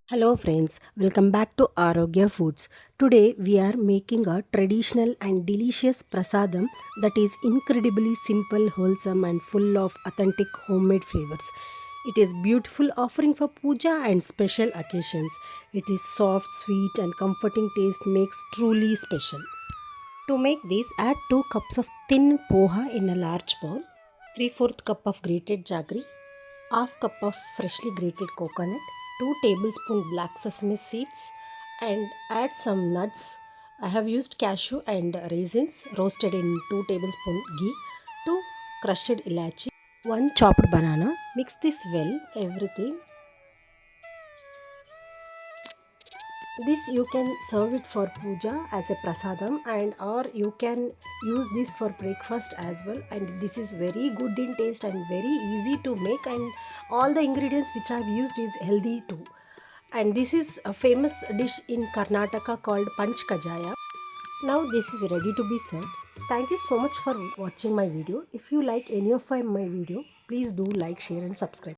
Hello friends, welcome back to Aarogya Foods. Today we are making a traditional and delicious prasadam that is incredibly simple, wholesome and full of authentic homemade flavors. It is beautiful offering for puja and special occasions. It is soft, sweet and comforting taste makes truly special. To make this, add 2 cups of thin poha in a large bowl, 3/4 cup of grated jaggery, half cup of freshly grated coconut, 2 tablespoon black sesame seeds and add some nuts. I have used cashew and raisins roasted in 2 tablespoon ghee, 2 crushed ilachi, 1 chopped banana. Mix this well everything. This you can serve it for puja as a prasadam and or you can use this for breakfast as well, and this is very good in taste and very easy to make, and all the ingredients which I have used is healthy too. And this is a famous dish in Karnataka called panchakajjaya. Now this is ready to be served. Thank you so much for watching my video. If you like any of my video, please do like, share and subscribe.